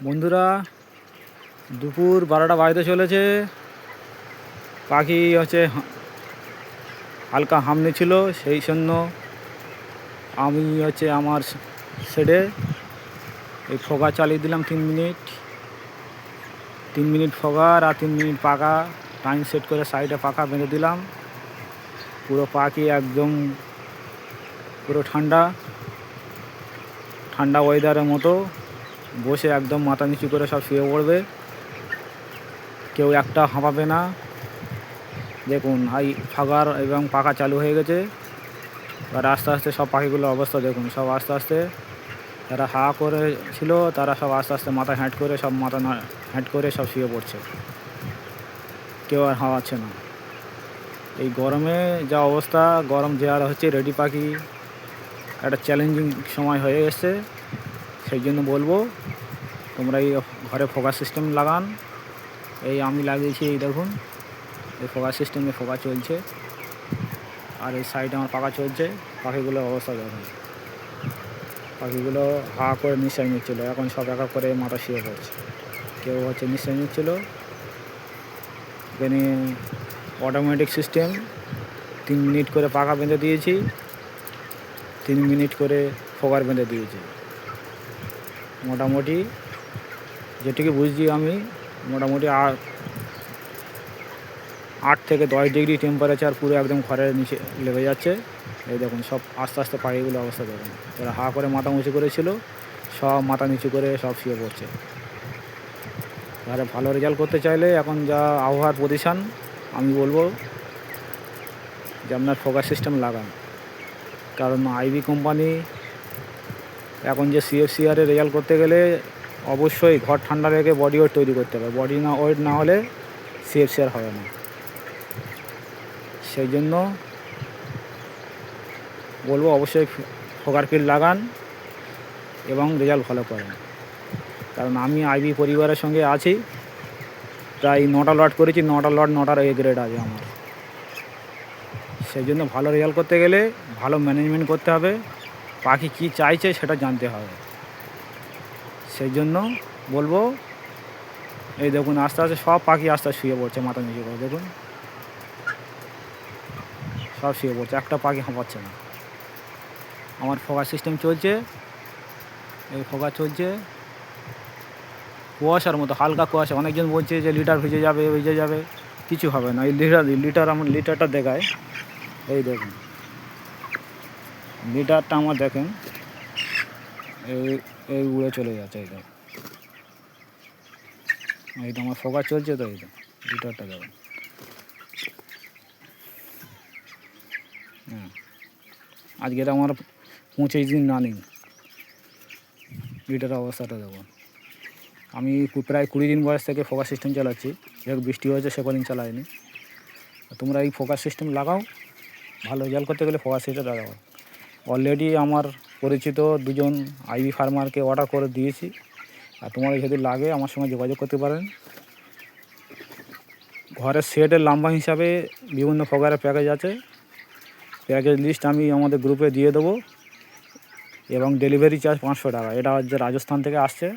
বন্ধুরা, দুপুর 12টা বাজতে চলেছে। পাখি হালকা হামনি ছিল, সেই জন্য আমি আমার শেডে এই ফোকা চালিয়ে দিলাম 3 মিনিট ফোকার আর 3 মিনিট পাখা টাইম সেট করে সাইডে পাখা বেঁধে দিলাম। পুরো পাখি একদম পুরো ঠান্ডা ওয়েদারের মতো বসে একদম মাথা নিচু করে সব শুয়ে পড়বে, কেউ একটা হাঁপাবে না। দেখুন ফাগার এবং পাখা চালু হয়ে গেছে। আর আস্তে আস্তে সব পাখিগুলোর অবস্থা দেখুন, সব আস্তে আস্তে যারা হা করে ছিল তারা সব আস্তে আস্তে মাথা হ্যাঁট করে সব শুয়ে পড়ছে, কেউ আর হাওয়াচ্ছে না। এই গরমে যা অবস্থা, গরম যে আর হচ্ছে, রেডি পাখি একটা চ্যালেঞ্জিং সময় হয়ে এসছে। সেই জন্য বলবো তোমরা এই ঘরে ফোকাস সিস্টেম লাগান। এই আমি লাগিয়েছি, এই দেখুন এই ফোকাস সিস্টেমে ফোকা চলছে, আর এই সাইডে আমার পাখা চলছে। পাখিগুলোর অবস্থা দেখুন, পাখিগুলো হা করে নিঃশ্বাস নিচ্ছিলো, এখন সব একা করে মাথা শুয়ে পড়ছে, কেউ নিঃশ্বাস নিচ্ছিলো। এখানে অটোমেটিক সিস্টেম, 3 মিনিট করে পাখা বেঁধে দিয়েছি, 3 মিনিট করে ফোকার বেঁধে দিয়েছি। মোটামুটি যেটুকু বুঝছি আমি, মোটামুটি 8 থেকে 10 ডিগ্রি টেম্পারেচার পুরো একদম ঘরের নিচে লেগে যাচ্ছে। এই দেখুন সব আস্তে আস্তে পাখিগুলো অবস্থা দেখুন, যারা হা করে মাথা উঁচু করেছিল সব মাথা নিচু করে সব শুয়ে পড়ছে। যারা ভালো রেজাল্ট করতে চাইলে এখন যা আবহাওয়ার পজিশান, আমি বলবো যে আপনার ফোকাস সিস্টেম লাগান। কারণ আইবি কোম্পানি এখন যে সিএফসিআরে রেজাল্ট করতে গেলে অবশ্যই ঘর ঠান্ডা রেখে বডি ওয়েট তৈরি করতে হবে। বডি ওয়েট না হলে সিএফসিআর হবে না। সেই জন্য বলবো অবশ্যই ফোকার কিট লাগান এবং রেজাল্ট ভালো করেন। কারণ আমি আইবি পরিবারের সঙ্গে আছি, প্রায় 9টা লট করেছি, 9টা লট 9টার এ গ্রেড আছে আমার। সেই জন্য ভালো রেজাল্ট করতে গেলে ভালো ম্যানেজমেন্ট করতে হবে, পাখি কী চাইছে সেটা জানতে হবে। সেই জন্য বলবো, এই দেখুন আস্তে আস্তে সব পাখি আস্তে আস্তে শুয়ে পড়ছে মাথা নিচু করে, দেখুন সব শুয়ে পড়ছে, একটা পাখি হাঁপাচ্ছে না। আমার ফোকাস সিস্টেম চলছে, এই ফোকাস চলছে কুয়াশার মতো, হালকা কুয়াশা। অনেকজন বলছে যে লিটার ভিজে যাবে, কিছু হবে না। এই আমার লিটারটা দেখায়, এই দেখুন লিটারটা আমার দেখেন, এই উড়ে চলে যাচ্ছে। এই দেখুন, এই তো আমার ফোকাস চলছে, তো এই তো লিটারটা দেখুন। হ্যাঁ, আজকে তো আমার 25 দিন রানিং, লিটারের অবস্থাটা দেখুন। আমি প্রায় 20 দিন বয়স থেকে ফোকাস সিস্টেম চালাচ্ছি, যেহেতু বৃষ্টি হয়েছে সে কদিন চালায়নি। তোমরা এই ফোকাস সিস্টেম লাগাও, ভালো রেজাল্ট করতে গেলে ফোকাস সিস্টেম লাগাও। অলরেডি আমার পরিচিত 2জন আইবি ফার্মারকে অর্ডার করে দিয়েছি, আর তোমাদের যদি লাগে আমার সঙ্গে যোগাযোগ করতে পারেন। ঘরের সেটের লম্বা হিসাবে বিভিন্ন ফোকারের প্যাকেজ আছে, প্যাকেজ লিস্ট আমি আমাদের গ্রুপে দিয়ে দেবো, এবং ডেলিভারি চার্জ 500 টাকা। এটা হচ্ছে রাজস্থান থেকে আসছে,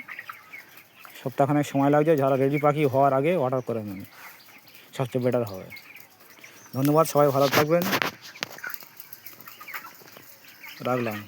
সপ্তাহখানেক সময় লাগছে। যারা রেডি পাখি হওয়ার আগে অর্ডার করে নেন, সবচেয়ে বেটার হবে। ধন্যবাদ, সবাই ভালো থাকবেন, রাখলাম।